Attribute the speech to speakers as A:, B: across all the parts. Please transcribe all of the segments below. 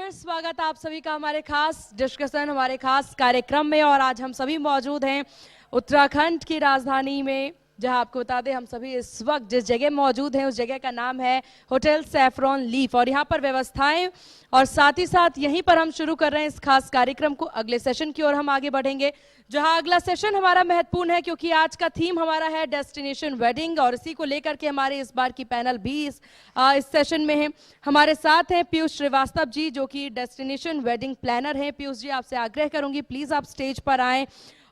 A: फिर स्वागत आप सभी का हमारे खास डिस्कशन, हमारे खास कार्यक्रम में। और आज हम सभी मौजूद हैं उत्तराखंड की राजधानी में, जहां आपको बता दें हम सभी इस वक्त जिस जगह मौजूद हैं उस जगह का नाम है होटल सैफरॉन लीफ। और यहां पर व्यवस्थाएं और साथ ही साथ यहीं पर हम शुरू कर रहे हैं इस खास कार्यक्रम को। अगले सेशन की ओर हम आगे बढ़ेंगे, जहां अगला सेशन हमारा महत्वपूर्ण है क्योंकि आज का थीम हमारा है डेस्टिनेशन वेडिंग। और इसी को लेकर के हमारे इस बार की पैनल भी इस सेशन में है। हमारे साथ हैं पीयूष श्रीवास्तव जी, जो कि डेस्टिनेशन वेडिंग प्लानर हैं। पीयूष जी, आपसे आग्रह करूंगी प्लीज आप स्टेज पर आएं।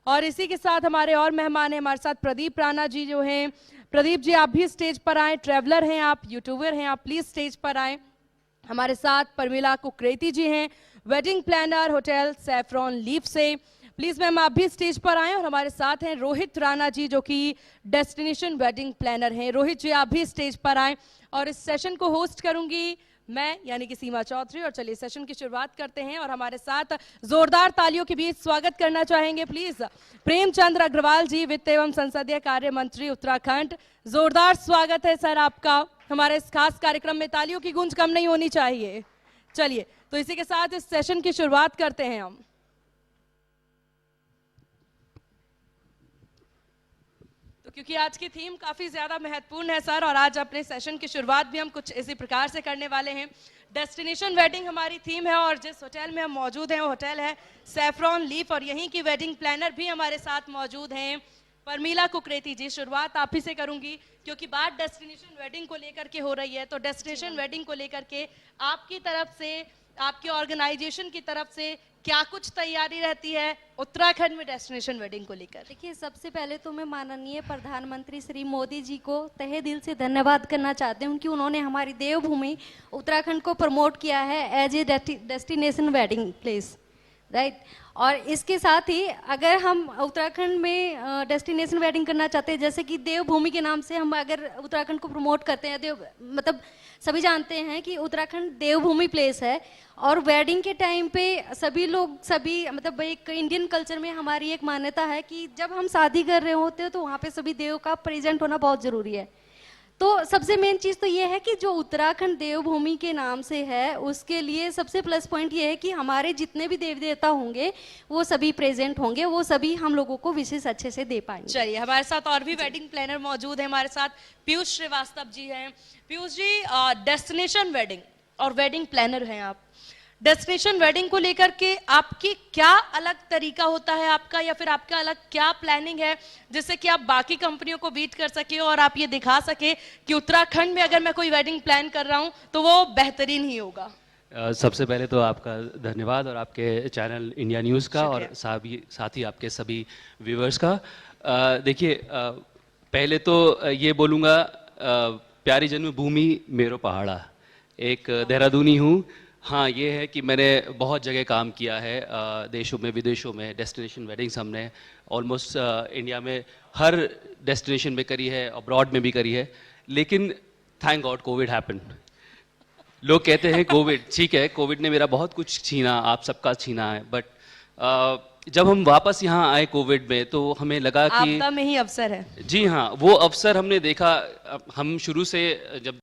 A: और इसी के साथ हमारे और मेहमान हैं हमारे साथ प्रदीप राणा जी जो हैं। प्रदीप जी आप भी स्टेज पर आएं, ट्रैवलर हैं आप, यूट्यूबर हैं आप, प्लीज स्टेज पर आएं। हमारे साथ परमिला कुकरेती जी हैं, wedding planner hotel saffron leaf से, प्लीज मैम आप भी स्टेज पर आएं। और हमारे साथ हैं रोहित राणा जी जो कि डेस्टिनेशन वेडिंग प्लानर हैं। रोहित जी आप भी स्टेज पर आएं। और इस सेशन को होस्ट करूंगी मैं यानी कि सीमा चौधरी। और चलिए सेशन की शुरुआत करते हैं। और हमारे साथ जोरदार तालियों के बीच स्वागत करना चाहेंगे प्लीज प्रेमचंद्र अग्रवाल जी, वित्त एवं संसदीय कार्य मंत्री उत्तराखंड। जोरदार स्वागत है सर आपका हमारे इस खास कार्यक्रम में। तालियों की गूंज कम नहीं होनी चाहिए। चलिए तो इसी के साथ इस सेशन की शुरुआत करते हैं हम। क्योंकि आज की थीम काफी ज्यादा महत्वपूर्ण है सर, और आज अपने सेशन की शुरुआत भी हम कुछ इसी प्रकार से करने वाले हैं। डेस्टिनेशन वेडिंग हमारी थीम है और जिस होटल में हम मौजूद हैं वो होटल है सैफरॉन लीफ। और यहीं की वेडिंग प्लानर भी हमारे साथ मौजूद हैं परमिला कुकरेती जी। शुरुआत आप ही से करूंगी क्योंकि बात डेस्टिनेशन वेडिंग को लेकर के हो रही है। तो डेस्टिनेशन वेडिंग को लेकर के आपकी तरफ से, आपके ऑर्गेनाइजेशन की तरफ से क्या कुछ तैयारी रहती है उत्तराखंड में डेस्टिनेशन वेडिंग को लेकर?
B: देखिए, सबसे पहले तो मैं माननीय प्रधानमंत्री श्री मोदी जी को तहे दिल से धन्यवाद करना चाहती हूँ कि उन्होंने हमारी देवभूमि उत्तराखंड को प्रमोट किया है as a destination wedding place, right. और इसके साथ ही अगर हम उत्तराखंड में डेस्टिनेशन वेडिंग करना चाहते हैं, जैसे कि देवभूमि के नाम से हम अगर उत्तराखंड को प्रमोट करते हैं, मतलब सभी जानते हैं कि उत्तराखंड देवभूमि प्लेस है। और वेडिंग के टाइम पे सभी लोग मतलब एक इंडियन कल्चर में हमारी एक मान्यता है कि जब हम शादी कर रहे होते हैं तो वहाँ पे सभी देव का प्रेजेंट होना बहुत ज़रूरी है। तो सबसे मेन चीज़ तो ये है कि जो उत्तराखंड देवभूमि के नाम से है उसके लिए सबसे प्लस पॉइंट ये है कि हमारे जितने भी देवी देवता होंगे वो सभी प्रेजेंट होंगे, वो सभी हम लोगों को विशेष अच्छे से दे पाएंगे।
A: चलिए हमारे साथ और भी वेडिंग प्लानर मौजूद है, हमारे साथ पीयूष श्रीवास्तव जी हैं। पीयूष जी, डेस्टिनेशन वेडिंग और वेडिंग प्लानर हैं आप। डेस्टिनेशन वेडिंग को लेकर के आपकी क्या अलग तरीका होता है आपका, या फिर आपका अलग क्या प्लानिंग है जिससे कि आप बाकी कंपनियों को बीट कर सके और आप ये दिखा सके कि उत्तराखंड में अगर मैं कोई वेडिंग प्लान कर रहा हूं तो वो बेहतरीन ही होगा?
C: सबसे पहले तो आपका धन्यवाद और आपके चैनल इंडिया न्यूज़ का और साथ ही आपके सभी व्यूवर्स का। देखिए, पहले तो ये बोलूँगा, प्यारी जन्मभूमि मेरो पहाड़ा, एक देहरादूनी हूँ। हाँ, ये है कि मैंने बहुत जगह काम किया है, देशों में विदेशों में। डेस्टिनेशन वेडिंग्स हमने ऑलमोस्ट इंडिया में हर डेस्टिनेशन में करी है, अब्रॉड में भी करी है। लेकिन थैंक गॉड कोविड हैपन। लोग कहते हैं कोविड, ठीक है, कोविड ने मेरा बहुत कुछ छीना, आप सबका छीना है, बट जब हम वापस यहाँ आए कोविड में तो हमें लगा कि
A: आपदा में ही अवसर है।
C: जी हाँ, वो अवसर हमने देखा। हम शुरू से जब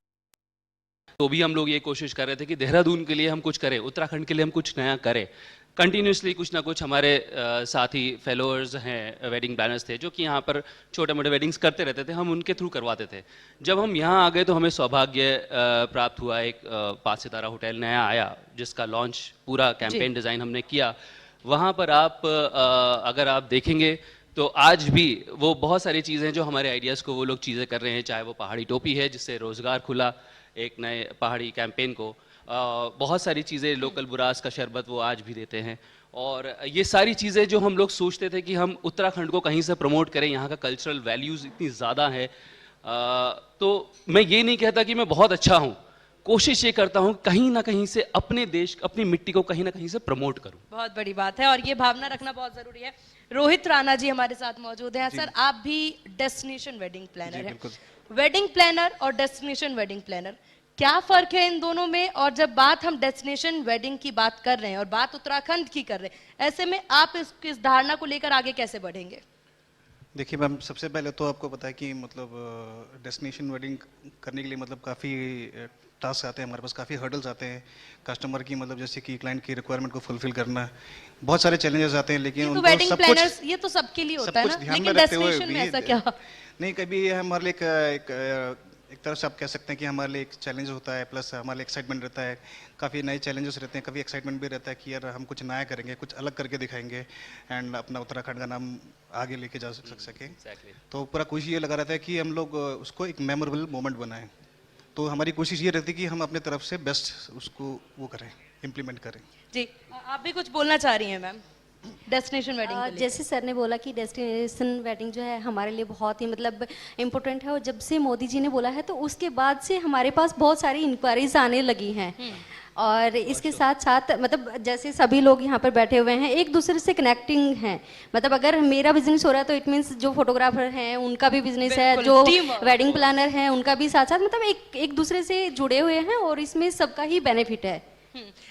C: तो भी हम लोग ये कोशिश कर रहे थे कि देहरादून के लिए हम कुछ करें, उत्तराखंड के लिए हम कुछ नया करें। कंटिन्यूसली कुछ ना कुछ हमारे साथी फेलोअर्स हैं, वेडिंग प्लानर्स थे जो कि यहाँ पर छोटे मोटे वेडिंग्स करते रहते थे, हम उनके थ्रू करवाते थे। जब हम यहाँ आ गए तो हमें सौभाग्य प्राप्त हुआ, एक 5 सितारा होटल नया आया जिसका लॉन्च, पूरा कैंपेन डिज़ाइन हमने किया। वहाँ पर आप अगर आप देखेंगे तो आज भी वो बहुत सारी चीज़ें जो हमारे आइडियाज़ को वो लोग चीज़ें कर रहे हैं, चाहे वो पहाड़ी टोपी है जिससे रोज़गार खुला एक नए पहाड़ी कैंपेन को, बहुत सारी चीज़ें, लोकल बुरास का शरबत वो आज भी देते हैं। और ये सारी चीज़ें जो हम लोग सोचते थे कि हम उत्तराखंड को कहीं से प्रमोट करें, यहाँ का कल्चरल वैल्यूज़ इतनी ज़्यादा है। तो मैं ये नहीं कहता कि मैं बहुत अच्छा हूँ, कोशिश ये करता हूँ कहीं ना कहीं से अपने देश, अपनी मिट्टी को कहीं ना कहीं से प्रमोट करूँ।
A: बहुत बड़ी बात है और ये भावना रखना बहुत जरूरी है। रोहित राणा जी हमारे साथ मौजूद हैं। सर, आप भी डेस्टिनेशन वेडिंग प्लानर हैं। वेडिंग प्लानर और डेस्टिनेशन वेडिंग प्लानर, क्या फर्क है इन दोनों में? और जब बात हम डेस्टिनेशन वेडिंग की बात कर रहे हैं और बात उत्तराखंड की कर रहे हैं, ऐसे में आप इस धारणा को लेकर आगे कैसे बढ़ेंगे?
D: देखिए मैम, सबसे पहले तो आपको पता है कि मतलब डेस्टिनेशन वेडिंग करने के लिए मतलब काफ़ी टास्क आते हैं, हमारे पास काफ़ी हर्डल्स आते हैं कस्टमर की, मतलब जैसे कि क्लाइंट की रिक्वायरमेंट को फुलफिल करना, बहुत सारे चैलेंजेस आते हैं, लेकिन
A: ये तो
D: उनको
A: वेडिंग
D: सब कुछ
A: प्लानर्स ये तो सबके लिए होता है ना,
D: ध्यान में
A: लेकिन
D: रखते हुए
A: डेस्टिनेशन में
D: भी
A: ऐसा क्या?
D: नहीं, कभी ये हमारे लिए एक तरह से आप कह सकते हैं कि हमारे लिए एक चैलेंज होता है, प्लस हमारे लिए एक्साइटमेंट रहता है, काफ़ी नए चैलेंजेस रहते हैं, कभी एक्साइटमेंट भी रहता है कि यार हम कुछ नया करेंगे, कुछ अलग करके दिखाएंगे एंड अपना उत्तराखंड का नाम आगे लेके जा सकें। तो पूरा कोशिश ये लगा रहता है कि हम लोग उसको एक मेमोरेबल मोमेंट बनाएं। तो हमारी कोशिश ये रहती है कि हम अपने तरफ से बेस्ट उसको वो करें, इम्प्लीमेंट करें।
A: जी, आप भी कुछ बोलना चाह रही हैं मैम डेस्टिनेशन वेडिंग के लिए?
B: जैसे सर ने बोला कि डेस्टिनेशन वेडिंग जो है हमारे लिए बहुत ही मतलब इम्पोर्टेंट है, और जब से मोदी जी ने बोला है तो उसके बाद से हमारे पास बहुत सारी इंक्वायरीज आने लगी हैं। और इसके साथ साथ मतलब जैसे सभी लोग यहाँ पर बैठे हुए हैं एक दूसरे से कनेक्टिंग हैं, मतलब अगर मेरा बिजनेस हो रहा है तो इट मीन्स जो फोटोग्राफर हैं उनका भी बिजनेस है, जो वेडिंग प्लानर हैं उनका भी साथ साथ मतलब एक दूसरे से जुड़े हुए हैं और इसमें सबका ही बेनिफिट है।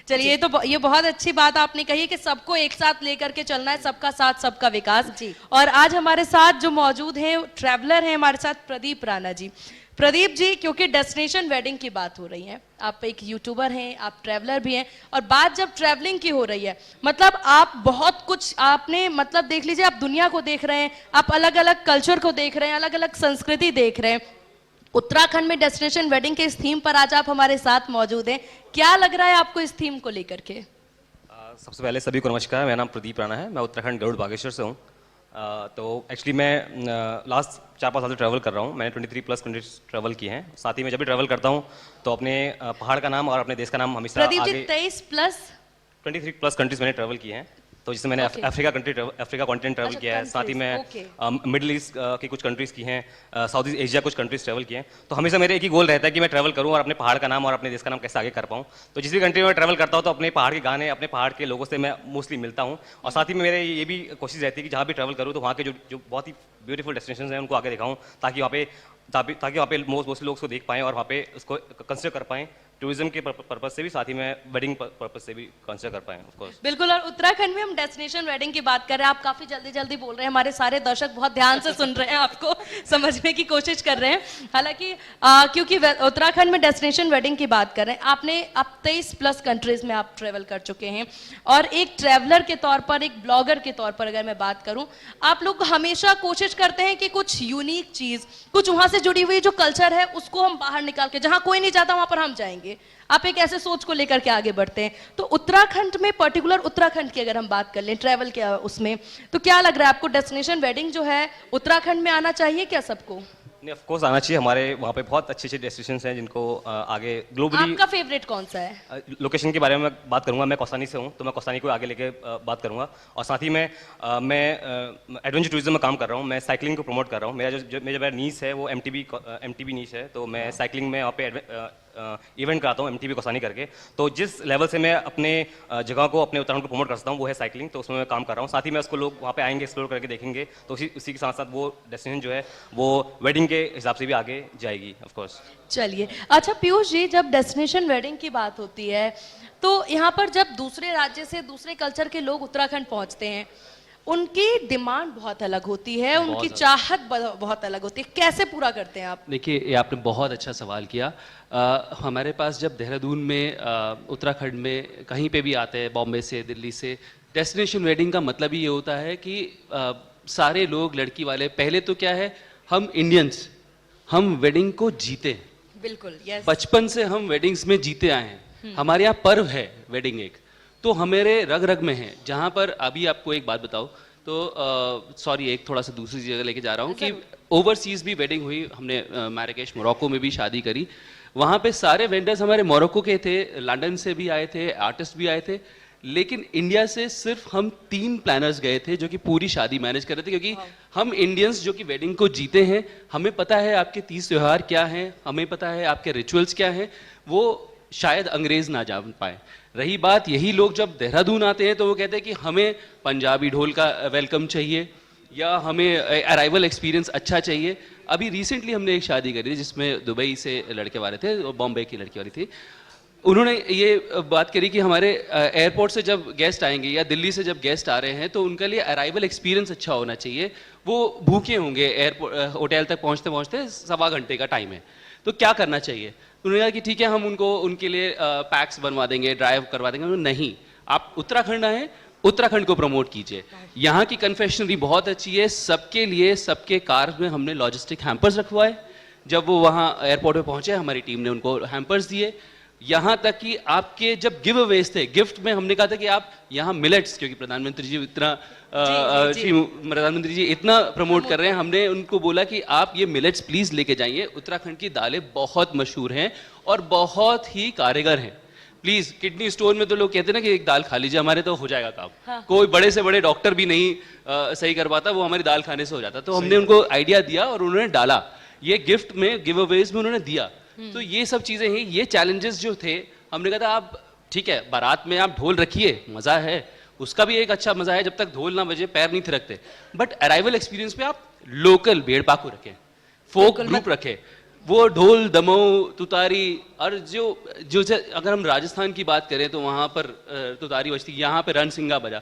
A: चलिए, ये बहुत अच्छी बात आपने कही कि सबको एक साथ लेकर के चलना है, सबका साथ सबका विकास जी। और आज हमारे साथ जो मौजूद हैं ट्रैवलर हैं हमारे साथ प्रदीप राणा जी। प्रदीप जी, क्योंकि डेस्टिनेशन वेडिंग की बात हो रही है, आप एक यूट्यूबर हैं, आप ट्रैवलर भी हैं, और बात जब ट्रैवलिंग की हो रही है मतलब आप बहुत कुछ आपने मतलब देख लीजिए, आप दुनिया को देख रहे हैं, आप अलग अलग कल्चर को देख रहे हैं, अलग अलग संस्कृति देख रहे हैं। उत्तराखंड में डेस्टिनेशन वेडिंग के इस थीम पर आज आप हमारे साथ मौजूद हैं, क्या लग रहा है आपको इस थीम को लेकर के?
E: सबसे पहले सभी को नमस्कार, मेरा नाम प्रदीप राणा है, मैं उत्तराखंड गरुड़ बागेश्वर से हूँ। तो एक्चुअली मैं लास्ट 4-5 साल से ट्रैवल कर रहा हूँ, मैंने 23+ कंट्रीज ट्रैवल किए हैं। साथ ही मैं जब भी ट्रैवल करता हूँ तो अपने पहाड़ का नाम और अपने देश का नाम हमेशा
A: प्रदीप जी,
E: आगे 23+ कंट्रीज मैंने ट्रैवल किए हैं। तो जिसमें मैंने अफ्रीका कॉन्टिनेंट ट्रैवल किया है, साथ ही मैं मिडिल ईस्ट की कुछ कंट्रीज की हैं, साउथ ईस्ट एशिया कुछ कंट्रीज ट्रैवल किए हैं। तो हमेशा मेरे एक ही गोल रहता है कि मैं ट्रैवल करूं और अपने पहाड़ का नाम और अपने देश का नाम कैसे आगे कर पाऊं। तो जिस भी कंट्री में ट्रैवल करता हूं तो अपने पहाड़ के गाने, अपने पहाड़ के लोगों से मैं मोस्टली मिलता हूं, और साथ ही में मेरे ये भी कोशिश रहती है कि जहाँ भी ट्रैवल करूँ तो वहाँ के जो बहुत ही ब्यूटीफुल डेस्टिनेशन हैं उनको आगे दिखाऊँ, ताकि वहाँ पे मोस्टली लोग उसको देख पाएँ और वहाँ पे उसको कंसिडर कर पाएँ, टूरिज्म के पर्पज से भी, साथ ही में वेडिंग पर्पज से भी कंसिडर कर पाएं ऑफ कोर्स। बिल्कुल,
A: और उत्तराखंड में हम डेस्टिनेशन वेडिंग की बात कर रहे हैं, आप काफी जल्दी जल्दी बोल रहे हैं, हमारे सारे दर्शक बहुत ध्यान से सुन रहे हैं, आपको समझने की कोशिश कर रहे हैं। हालांकि क्योंकि उत्तराखंड में डेस्टिनेशन वेडिंग की बात कर रहे हैं, आप 23+ कंट्रीज में आप ट्रेवल कर चुके हैं, और एक ट्रेवलर के तौर पर, एक ब्लॉगर के तौर पर अगर मैं बात करूं, आप लोग हमेशा कोशिश करते हैं कि कुछ यूनिक चीज, कुछ वहां से जुड़ी हुई जो कल्चर है उसको हम बाहर निकाल के, जहां कोई नहीं जाता वहां पर हम जाएंगे, आप एक ऐसे सोच को लेकर के आगे बढ़ते हैं। तो उत्तराखंड में, पर्टिकुलर उत्तराखंड की अगर हम बात कर लें ट्रैवल के उसमें, तो क्या लग रहा है आपको डेस्टिनेशन वेडिंग जो है उत्तराखंड में आना चाहिए क्या सबको?
E: नहीं, ऑफ कोर्स आना चाहिए। हमारे वहाँ पे बहुत अच्छे डेस्टिनेशंस हैं जिनको आगे ग्लोबली।
A: आपका फेवरेट कौन सा है?
E: लोकेशन के बारे में बात करूंगा, मैं कौसानी से हूँ तो मैं कौसानी को आगे लेके बात करूंगा, और साथ ही मैं एडवेंचर टूरिज्म में काम कर रहा हूँ, मैं साइकिलिंग को प्रमोट कर रहा हूँ। मेरा नीश है वो एमटीबी नीश है, तो मैं साइकिलिंग में वहाँ पे इवेंट कराता हूँ एमटीबी कौसानी करके। तो जिस लेवल से मैं अपने जगह को, अपने उत्तराखंड को प्रमोट कर सकता हूँ वो है साइकिलिंग, तो उसमें मैं काम कर रहा हूँ। साथ ही मैं उसको लोग वहाँ पे आएंगे, एक्सप्लोर करके देखेंगे, तो उसी के साथ साथ वो डेस्टिनेशन जो है वो वेडिंग के हिसाब से भी आगे जाएगी ऑफ कोर्स।
A: चलिए, अच्छा पीयूष जी, जब डेस्टिनेशन वेडिंग की बात होती है तो यहाँ पर जब दूसरे राज्य से, दूसरे कल्चर के लोग उत्तराखंड पहुँचते हैं, उनकी डिमांड बहुत अलग होती है, उनकी चाहत बहुत अलग होती है, कैसे पूरा करते हैं आप?
C: देखिए, ये आपने बहुत अच्छा सवाल किया। हमारे पास जब देहरादून में, उत्तराखंड में कहीं पे भी आते हैं, बॉम्बे से, दिल्ली से, डेस्टिनेशन वेडिंग का मतलब ही ये होता है कि सारे लोग, लड़की वाले, पहले तो क्या है, हम इंडियंस, हम वेडिंग को जीते हैं।
A: बिल्कुल, यस।
C: बचपन से हम वेडिंग्स में जीते आए हैं, हमारे यहाँ पर्व है वेडिंग एक, तो हमारे रग रग में है। जहाँ पर अभी आपको एक बात बताओ तो सॉरी, एक थोड़ा सा दूसरी जगह लेके जा रहा हूँ कि ओवरसीज भी वेडिंग हुई, हमने मैराकेश मोरक्को में भी शादी करी, वहाँ पे सारे वेंडर्स हमारे मोरक्को के थे, लंदन से भी आए थे, आर्टिस्ट भी आए थे, लेकिन इंडिया से सिर्फ हम 3 प्लानर्स गए थे जो कि पूरी शादी मैनेज कर रहे थे, क्योंकि हम इंडियंस जो कि वेडिंग को जीते हैं, हमें पता है आपके 30 त्योहार क्या हैं, हमें पता है आपके रिचुअल्स क्या हैं, वो शायद अंग्रेज ना जान पाए। रही बात, यही लोग जब देहरादून आते हैं तो वो कहते हैं कि हमें पंजाबी ढोल का वेलकम चाहिए, या हमें अराइवल एक्सपीरियंस अच्छा चाहिए। अभी रिसेंटली हमने एक शादी करी थी जिसमें दुबई से लड़के वाले थे, बॉम्बे की लड़की वाली थी, उन्होंने ये बात करी कि हमारे एयरपोर्ट से जब गेस्ट आएंगे या दिल्ली से जब गेस्ट आ रहे हैं तो उनके लिए अराइवल एक्सपीरियंस अच्छा होना चाहिए, वो भूखे होंगे, एयरपोर्ट होटल तक पहुंचते पहुंचते 1.25 घंटे का टाइम है, तो क्या करना चाहिए? उन्होंने कहा कि ठीक है हम उनको उनके लिए पैक्स बनवा देंगे, ड्राइव करवा देंगे। नहीं, आप उत्तराखंड आए, उत्तराखंड को प्रमोट कीजिए। यहाँ की कन्फेक्शनरी बहुत अच्छी है, सबके लिए सबके कार में हमने लॉजिस्टिक हैम्पर्स रखवाए। जब वो वहाँ एयरपोर्ट पे पहुंचे हमारी टीम ने उनको हैम्पर्स दिए। यहाँ तक कि आपके जब गिव अवेज थे, गिफ्ट में हमने कहा था कि आप यहाँ मिलेट्स, क्योंकि प्रधानमंत्री जी इतना प्रधानमंत्री जी इतना प्रमोट कर रहे हैं, हमने उनको बोला कि आप ये मिलेट्स प्लीज लेके जाइए। उत्तराखंड की दालें बहुत मशहूर हैं और बहुत ही कारगर हैं। प्लीज, किडनी स्टोन में तो लोग कहते हैं ना कि एक दाल खा लीजिए, हमारे तो हो जाएगा काम। हाँ। कोई बड़े से बड़े डॉक्टर भी नहीं सही कर पाता, वो हमारी दाल खाने से हो जाता। तो हमने उनको आइडिया दिया और उन्होंने डाला, ये गिफ्ट में गिव अवेज में उन्होंने दिया। तो ये सब चीजें हैं, ये चैलेंजेस जो थे, हमने कहा था आप ठीक है बारात में आप ढोल रखिए, मजा है, उसका भी एक अच्छा मजा है जब तक ढोल ना बजे पैर नहीं थिरकते, बट अराइवल एक्सपीरियंस पे आप लोकल भेड़ पाकू रखें, फोक ग्रुप रखें, वो ढोल दमो तुतारी। और जो अगर हम राजस्थान की बात करें तो वहां पर तुतारी बजती, यहाँ पे रणसिंगा बजा,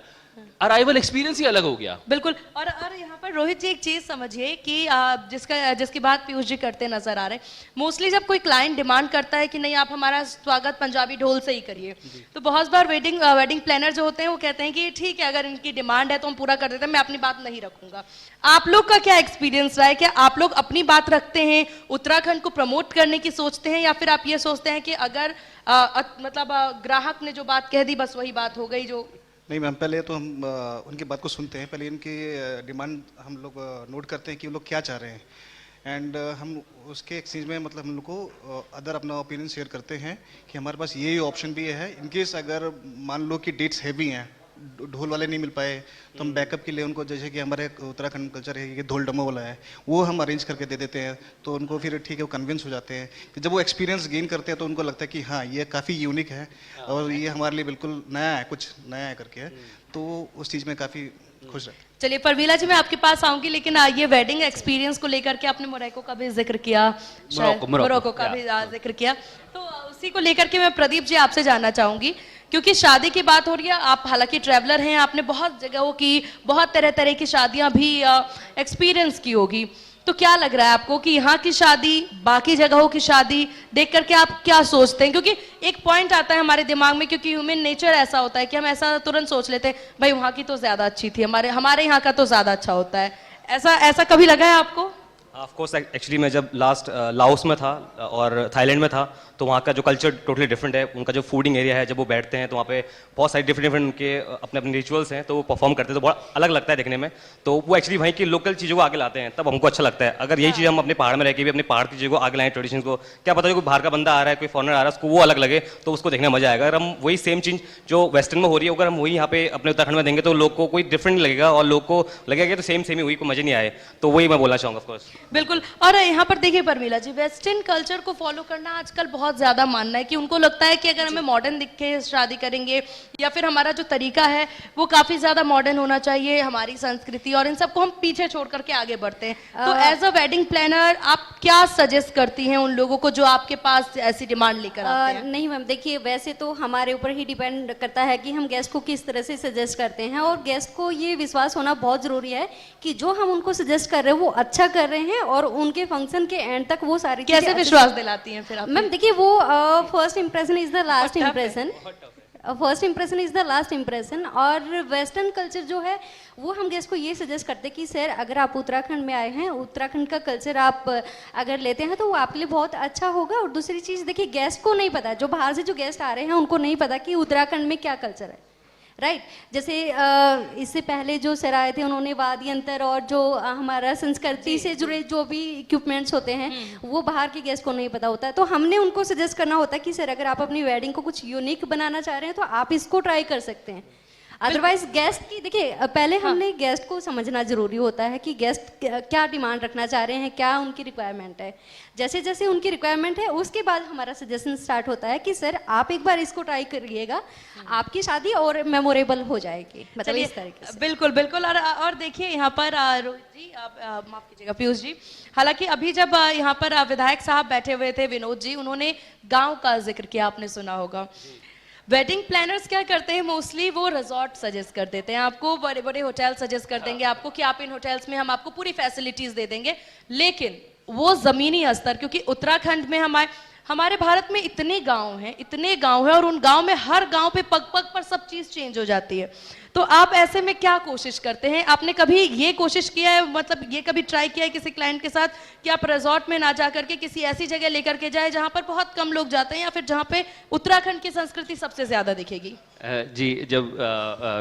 C: अराइवल एक्सपीरियंस ही अलग हो गया।
A: बिल्कुल। और यहाँ पर रोहित जी एक चीज समझिए कि जिसकी बात पीयूष जी करते नजर आ रहे हैं, मोस्टली जब कोई क्लाइंट डिमांड करता है कि नहीं आप हमारा स्वागत पंजाबी ढोल से ही करिए, तो बहुत बार वेडिंग प्लानर जो होते हैं वो कहते हैं कि ठीक है अगर इनकी डिमांड है तो हम पूरा कर देते हैं, मैं अपनी बात नहीं रखूंगा। आप लोग का क्या एक्सपीरियंस रहा है? क्या आप लोग अपनी बात रखते हैं, उत्तराखंड को प्रमोट करने की सोचते हैं, या फिर आप ये सोचते हैं कि अगर मतलब ग्राहक ने जो बात कह दी बस वही बात हो गई? जो
D: नहीं मैम, पहले तो हम उनकी बात को सुनते हैं, पहले इनकी डिमांड हम लोग नोट करते हैं कि वो लोग क्या चाह रहे हैं, एंड हम उसके एक्सचेंज में मतलब हम लोग को अदर अपना ओपिनियन शेयर करते हैं कि हमारे पास ये ऑप्शन भी है। इनकेस अगर मान लो कि डेट्स हैवी हैं, ढोल वाले नहीं मिल पाए, तो हम बैकअप के लिए उनको, जैसे कि हमारे उत्तराखंड कल्चर है कि ढोल डमो वाला है, वो हम अरेंज करके दे देते हैं, तो उनको फिर ठीक है वो कन्विंस हो जाते हैं। फिर जब वो एक्सपीरियंस गेन करते हैं तो उनको लगता है कि हाँ ये काफ़ी यूनिक है और ये हमारे लिए बिल्कुल नया है, कुछ नया है करके है, तो उस चीज़ में काफ़ी खुश रहते हैं।
A: चलिए परवीला जी मैं आपके पास आऊंगी, लेकिन ये वेडिंग एक्सपीरियंस को लेकर के आपने मोरक्को का भी जिक्र किया, मोरक्को का भी जिक्र किया, तो उसी को लेकर के मैं प्रदीप जी आपसे जानना चाहूंगी, क्योंकि शादी की बात हो रही है। आप हालांकि ट्रैवलर हैं, आपने बहुत जगहों की, बहुत तरह तरह की शादियां भी एक्सपीरियंस की होगी, तो क्या लग रहा है आपको कि यहाँ की शादी बाकी जगहों की शादी देख करके आप क्या सोचते हैं? क्योंकि एक पॉइंट आता है हमारे दिमाग में, क्योंकि ह्यूमन नेचर ऐसा होता है कि हम ऐसा तुरंत सोच लेते हैं भाई वहाँ की तो ज्यादा अच्छी थी, हमारे यहाँ का तो ज्यादा अच्छा होता है। ऐसा कभी लगा है आपको?
E: ऑफ कोर्स, एक्चुअली मैं जब लास्ट लाओस में था और थाईलैंड में था, तो वहाँ का जो कल्चर टोटली डिफरेंट है। उनका जो फूडिंग एरिया है, जब वो बैठते हैं तो वहाँ पे बहुत सारे डिफरेंट उनके अपने अपने रिचुअल्स हैं, तो वो परफॉर्म करते हैं, तो बहुत अलग लगता है देखने में। तो वो एक्चुअली वहीं की लोकल चीज़ों को आगे लाते हैं, तब हमको अच्छा लगता है। अगर यही चीज़ हम अपने पहाड़ में रह के भी अपने पहाड़ की चीज़ों को आगे लाएं, ट्रेडिशन को, क्या पता कोई बाहर का बंदा आ रहा है, कोई फॉरनर आ रहा है, उसको वो अलग लगे तो उसको देखने में मजा आएगा। अगर हम वही सेम चीज़ जो वेस्टर्न में हो रही है अगर हम वही यहाँ पे अपने उत्तराखंड में देंगे तो लोग को कोई डिफरेंट नहीं लगेगा और लोग को लगेगा तो सेम ही हुई, कोई मजे नहीं आए। तो वही मैं बोलना चाहूँगा। ऑफकोर्स
A: बिल्कुल। और यहाँ पर देखिए परमीला जी, वेस्टर्न कल्चर को फॉलो करना आजकल बहुत ज्यादा मानना है कि उनको लगता है कि अगर हमें मॉडर्न दिख के शादी करेंगे या फिर हमारा जो तरीका है वो काफी ज्यादा मॉडर्न होना चाहिए, हमारी संस्कृति और इन सबको हम पीछे छोड़ करके आगे बढ़ते हैं। तो एज अ वेडिंग प्लानर आप क्या सजेस्ट करती हैं उन लोगों को जो आपके पास ऐसी डिमांड लेकर आते हैं?
B: नहीं मैम, देखिए वैसे तो हमारे ऊपर ही डिपेंड करता है कि हम गेस्ट को किस तरह से सजेस्ट करते हैं, और गेस्ट को ये विश्वास होना बहुत जरूरी है कि जो हम उनको सजेस्ट कर रहे हैं वो अच्छा कर रहे हैं, और उनके फंक्शन के एंड तक वो सारी
A: कैसे विश्वास दिलाती हैं फिर आप?
B: मैम देखिए वो first impression is the last impression, first impression is the last impression. और वेस्टर्न कल्चर जो है वो हम गेस्ट को ये सजेस्ट करते हैं कि सर अगर आप उत्तराखंड में आए हैं, उत्तराखंड का कल्चर आप अगर लेते हैं तो वो आपके लिए बहुत अच्छा होगा। और दूसरी चीज़ देखिए, गेस्ट को नहीं पता, जो बाहर से जो गेस्ट आ रहे हैं उनको नहीं पता कि उत्तराखंड में क्या कल्चर है, राइट। जैसे इससे पहले जो सर आए थे उन्होंने वाद्य यंत्र और जो हमारा संस्कृति से जुड़े जो भी इक्विपमेंट्स होते हैं वो बाहर के गेस्ट को नहीं पता होता है, तो हमने उनको सजेस्ट करना होता है कि सर अगर आप अपनी वेडिंग को कुछ यूनिक बनाना चाह रहे हैं तो आप इसको ट्राई कर सकते हैं। अदरवाइज गेस्ट की देखिए पहले हमने गेस्ट को समझना जरूरी होता है कि गेस्ट क्या डिमांड रखना चाह रहे हैं, क्या उनकी रिक्वायरमेंट है। जैसे जैसे उनकी रिक्वायरमेंट है उसके बाद हमारा सजेशन स्टार्ट होता है कि सर आप एक बार इसको ट्राई करिएगा, आपकी शादी और मेमोरेबल हो जाएगी, मतलब इस तरीके से।
A: बिल्कुल बिल्कुल। और देखिए यहाँ पर रोहित जी, आप माफ कीजिएगा पीयूष जी, हालांकि अभी जब यहाँ पर विधायक साहब बैठे हुए थे विनोद जी, उन्होंने गाँव का जिक्र किया, आपने सुना होगा। वेडिंग प्लानर्स क्या करते हैं मोस्टली, वो रिजॉर्ट सजेस्ट कर देते हैं आपको, बड़े बड़े होटल सजेस्ट कर देंगे आपको कि आप इन होटल्स में हम आपको पूरी फैसिलिटीज दे देंगे, लेकिन वो जमीनी स्तर, क्योंकि उत्तराखंड में हमारे भारत में इतने गांव हैं और उन गांव में हर गांव पे पग पग पर सब चीज चेंज हो जाती है। तो आप ऐसे में क्या कोशिश करते हैं? आपने कभी ये कोशिश किया है, मतलब ये कभी ट्राई किया है किसी क्लाइंट के साथ कि आप रिजॉर्ट में ना जा करके किसी ऐसी जगह लेकर के जाए जहां पर बहुत कम लोग जाते हैं, या फिर जहां पे उत्तराखंड की संस्कृति सबसे ज्यादा दिखेगी?
C: जी, जब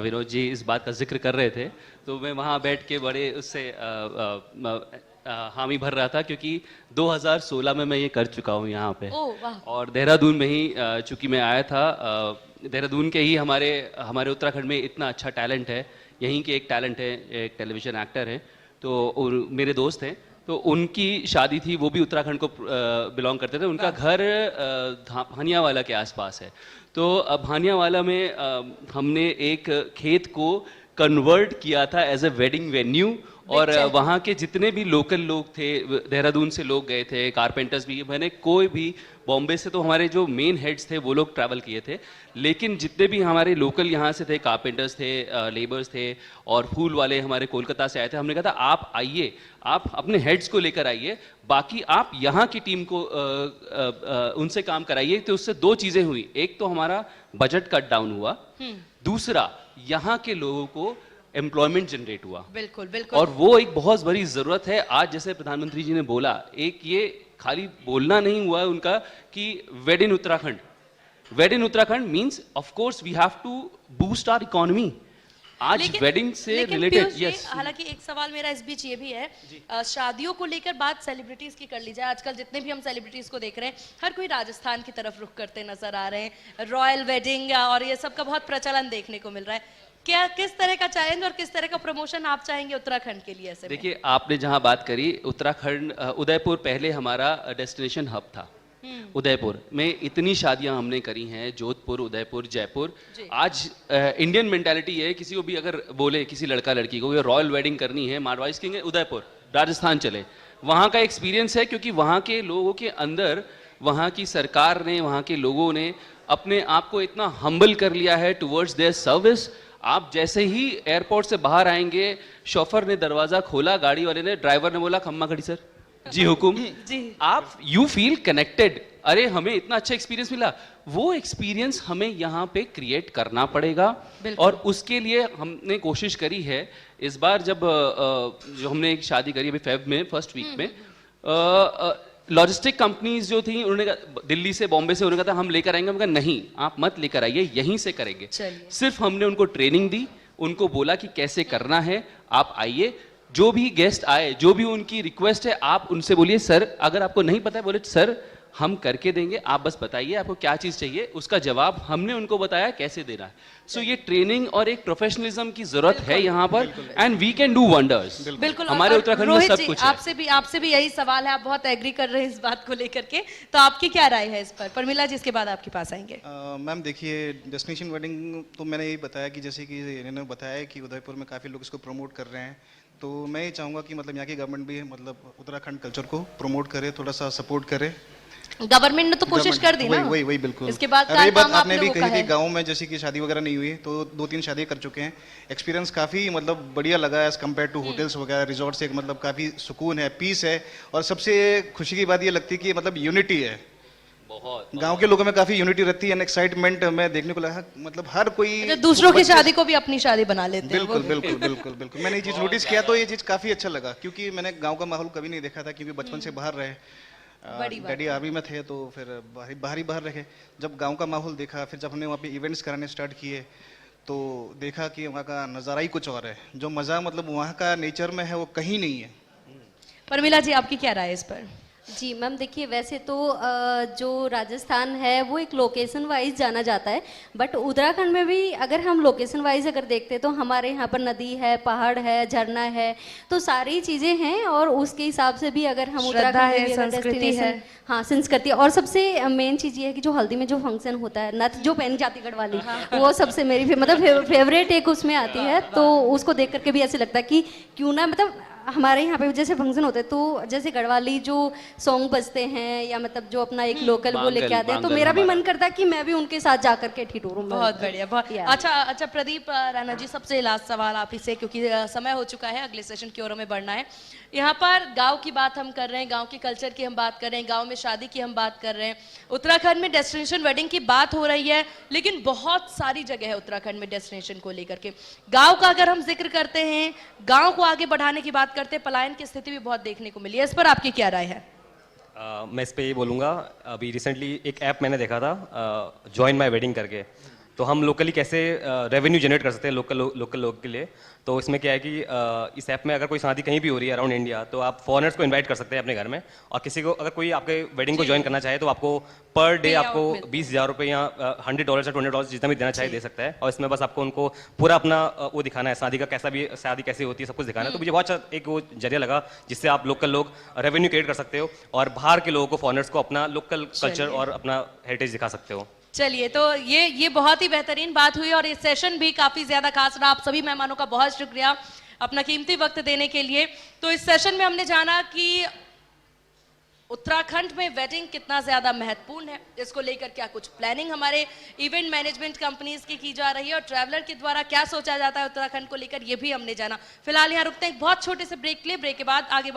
C: विनोद जी इस बात का जिक्र कर रहे थे तो मैं वहाँ बैठ के बड़े उससे हामी भर रहा था, क्योंकि 2016 में मैं ये कर चुका हूँ यहाँ पे।
A: ओह वाह।
C: और देहरादून में ही चूंकि मैं आया था, देहरादून के ही हमारे उत्तराखंड में इतना अच्छा टैलेंट है, यहीं के एक टैलेंट है, एक टेलीविजन एक्टर हैं, तो और मेरे दोस्त हैं, तो उनकी शादी थी, वो भी उत्तराखंड को बिलोंग करते थे। उनका घर भानियावाला के आसपास है। तो भानियावाला में हमने एक खेत को कन्वर्ट किया था एज ए वेडिंग वेन्यू, और वहाँ के जितने भी लोकल लोग थे, देहरादून से लोग गए थे, कारपेंटर्स भी, मैंने कोई भी, बॉम्बे से तो हमारे जो मेन हेड्स थे वो लोग ट्रैवल किए थे, लेकिन जितने भी हमारे लोकल यहाँ से थे, कारपेंटर्स थे, लेबर्स थे, और फूल वाले हमारे कोलकाता से आए थे, हमने कहा था आप आइए, आप अपने हेड्स को लेकर आइए, बाकी आप यहाँ की टीम को उनसे काम कराइए। तो उससे दो चीज़ें हुई, एक तो हमारा बजट कट डाउन हुआ, दूसरा यहाँ के लोगों को एम्प्लॉयमेंट जनरेट हुआ।
A: बिल्कुल बिल्कुल।
C: और वो एक बहुत बड़ी जरूरत है आज, जैसे प्रधानमंत्री जी ने बोला, एक ये खाली बोलना नहीं हुआ है उनका कि wed in Uttarakhand means of course we have to boost our economy. आज वेडिंग से रिलेटेड, यस।
A: हालांकि एक सवाल मेरा इस बीच ये भी है, शादियों को लेकर बात सेलिब्रिटीज की कर ली जाए, आजकल जितने भी हम सेलिब्रिटीज को देख रहे हैं, हर कोई राजस्थान की तरफ रुख करते नजर आ रहे हैं, रॉयल वेडिंग और ये सब का बहुत प्रचलन देखने को मिल रहा है। क्या किस तरह का चैलेंज और किस तरह का प्रमोशन आप चाहेंगे उत्तराखंड के लिए? ऐसे
C: देखिए, आपने जहां बात करी उत्तराखंड, उदयपुर पहले हमारा डेस्टिनेशन हब था। उदयपुर में इतनी शादियां हमने करी हैं, जोधपुर, उदयपुर, जयपुर। आज इंडियन मेंटालिटी है, किसी को भी अगर बोले, किसी लड़का लड़की को रॉयल वेडिंग करनी है, मारवाड़ीज किंग है, उदयपुर, राजस्थान चले। वहाँ का एक्सपीरियंस है, क्योंकि वहाँ के लोगों के अंदर, वहाँ की सरकार ने, वहाँ के लोगों ने अपने आप को इतना हम्बल कर लिया है टुवर्ड्स देयर सर्विस। आप जैसे ही एयरपोर्ट से बाहर आएंगे, शोफर ने दरवाजा खोला, गाड़ी वाले ने, ड्राइवर ने बोला खम्मा खड़ी सर, जी हुकुम,
A: जी।
C: आप यू फील कनेक्टेड, अरे हमें इतना अच्छा एक्सपीरियंस मिला। वो एक्सपीरियंस हमें यहाँ पे क्रिएट करना पड़ेगा, और उसके लिए हमने कोशिश करी है। इस बार जब जो हमने एक शादी करी अभी फेब में, फर्स्ट वीक में, लॉजिस्टिक कंपनीज जो थी, उन्होंने कहा, दिल्ली से, बॉम्बे से, उन्होंने कहा था हम लेकर आएंगे। हमने कहा नहीं, आप मत लेकर आइए, यहीं से करेंगे। सिर्फ हमने उनको ट्रेनिंग दी, उनको बोला कि कैसे करना है, आप आइए। जो भी गेस्ट आए, जो भी उनकी रिक्वेस्ट है, आप उनसे बोलिए सर अगर आपको नहीं पता है, बोले सर हम करके देंगे, आप बस बताइए आपको क्या चीज चाहिए, उसका जवाब हमने उनको बताया कैसे देना है। सो ये ट्रेनिंग और एक प्रोफेशनलिज्म की जरूरत है यहाँ पर, and we can do wonders.
A: बिल्कुल।
C: हमारे उत्तराखंड में सब कुछ है।
A: आपसे भी यही सवाल है, आप बहुत एग्री कर रहे हैं इस बात को लेकर के, तो आपकी क्या राय है इस पर? परमिला जी इसके बाद आपके पास आएंगे।
D: मैम देखिए, डेस्टिनेशन वेडिंग तो मैंने यही बताया कि जैसे कि इन्होंने बताया कि उदयपुर में काफ़ी लोग इसको प्रमोट कर रहे हैं, तो मैं ये चाहूँगा कि मतलब यहाँ की गवर्नमेंट भी मतलब उत्तराखंड कल्चर को प्रमोट करे, थोड़ा सा सपोर्ट करे।
A: गवर्नमेंट ने तो कोशिश कर दी ना।
D: वही बिल्कुल।
A: इसके बाद
D: अरे बात आपने भी कही थी, गांव में जैसे कि शादी वगैरह नहीं हुई, तो 2-3 शादी कर चुके हैं। एक्सपीरियंस काफ़ी मतलब बढ़िया लगा एज कम्पेयर टू होटल्स वगैरह, रिजॉर्ट से मतलब काफ़ी सुकून है, पीस है, और सबसे खुशी की बात ये लगती है कि मतलब यूनिटी है। बहुत गांव के लोगों में काफी यूनिटी रहती है, एक्साइटमेंट में देखने को लगा, मतलब हर कोई
A: दूसरों की शादी को भी अपनी शादी बना लेते हैं।
D: बिल्कुल बिल्कुल बिल्कुल बिल्कुल। मैंने ये चीज नोटिस किया, तो ये चीज काफी अच्छा लगा, क्योंकि मैंने गांव का माहौल कभी नहीं देखा था, क्योंकि बचपन से बाहर रहे, डैडी आर्मी में थे, तो फिर बाहर रहे। जब गांव का माहौल देखा, फिर जब हमने वहाँ पे इवेंट्स कराने स्टार्ट किए, तो देखा कि वहाँ का नज़ारा ही कुछ और है। जो मज़ा मतलब वहाँ का नेचर में है वो कहीं नहीं है।
A: परमिला जी आपकी क्या राय है इस पर?
B: जी मैम, देखिए वैसे तो जो राजस्थान है वो एक लोकेशन वाइज जाना जाता है, बट उत्तराखंड में भी अगर हम लोकेशन वाइज अगर देखते हैं तो हमारे यहाँ पर नदी है, पहाड़ है, झरना है, तो सारी चीज़ें हैं, और उसके हिसाब से भी अगर हम उत्तराखंड में संस्कृति है, हाँ संस्कृति, और सबसे मेन चीज़ ये है कि जो हल्दी में जो फंक्शन होता है, नथ जो पहनी जाती गढ़ वाली, वो सबसे मेरी मतलब फेवरेट एक उसमें आती है, तो उसको देख करके भी ऐसे लगता है कि क्यों ना, मतलब हमारे यहाँ पे जैसे फंक्शन होते हैं तो जैसे गढ़वाली जो सॉन्ग बजते हैं या मतलब जो अपना एक लोकल वो लेके आते हैं, तो
C: बांगल
B: मेरा भी
C: हमारा।
B: मन करता है कि मैं भी उनके साथ जा करके ठिठुरूं।
A: बहुत बढ़िया, बहुत
B: Yeah.
A: अच्छा। अच्छा प्रदीप राणा जी, सबसे लास्ट सवाल आप ही से, क्योंकि समय हो चुका है, अगले सेशन की ओर हमें बढ़ना है। यहाँ पर गांव की बात हम कर रहे हैं, गांव के कल्चर की हम बात कर रहे हैं, गांव में शादी की हम बात कर रहे हैं, उत्तराखंड में डेस्टिनेशन वेडिंग की बात हो रही है, लेकिन बहुत सारी जगह है उत्तराखंड में डेस्टिनेशन को लेकर के। गांव का अगर हम जिक्र करते हैं, गांव को आगे बढ़ाने की बात करते हैं, पलायन की स्थिति भी बहुत देखने को मिली है, इस पर आपकी क्या राय है?
E: मैं इस पे ये बोलूँगा, अभी रिसेंटली एक ऐप मैंने देखा था, जॉइन माई वेडिंग करके। तो हम लोकली कैसे रेवेन्यू जनरेट कर सकते हैं लोकल लोग के लिए। तो इसमें क्या है कि इस ऐप में अगर कोई शादी कहीं भी हो रही है अराउंड इंडिया, तो आप फॉरेनर्स को इनवाइट कर सकते हैं अपने घर में, और किसी को अगर कोई आपके वेडिंग को ज्वाइन करना चाहे तो आपको पर डे
A: Payout
E: आपको
A: मिलता है।
E: $20,000 या $100 या $20 जितना भी देना चाहे दे सकता है। और इसमें बस आपको उनको पूरा अपना वो दिखाना है, शादी का कैसा भी, शादी कैसे होती है, सब कुछ दिखाना है। तो मुझे बहुत अच्छा एक वो जरिया लगा जिससे आप लोकल लोग रेवेन्यू क्रिएट कर सकते हो और बाहर के लोगों को, फॉरेनर्स को अपना लोकल कल्चर और अपना हेरिटेज दिखा सकते हो।
A: चलिए, तो ये बहुत ही बेहतरीन बात हुई और ये सेशन भी काफी ज्यादा खास रहा। आप सभी मेहमानों का बहुत शुक्रिया अपना कीमती वक्त देने के लिए। तो इस सेशन में हमने जाना कि उत्तराखंड में वेडिंग कितना ज्यादा महत्वपूर्ण है, इसको लेकर क्या कुछ प्लानिंग हमारे इवेंट मैनेजमेंट कंपनीज की जा रही है और ट्रैवलर के द्वारा क्या सोचा जाता है उत्तराखंड को लेकर, ये भी हमने जाना। फिलहाल यहाँ रुकते हैं एक बहुत छोटे से ब्रेक के लिए। ब्रेक के बाद आगे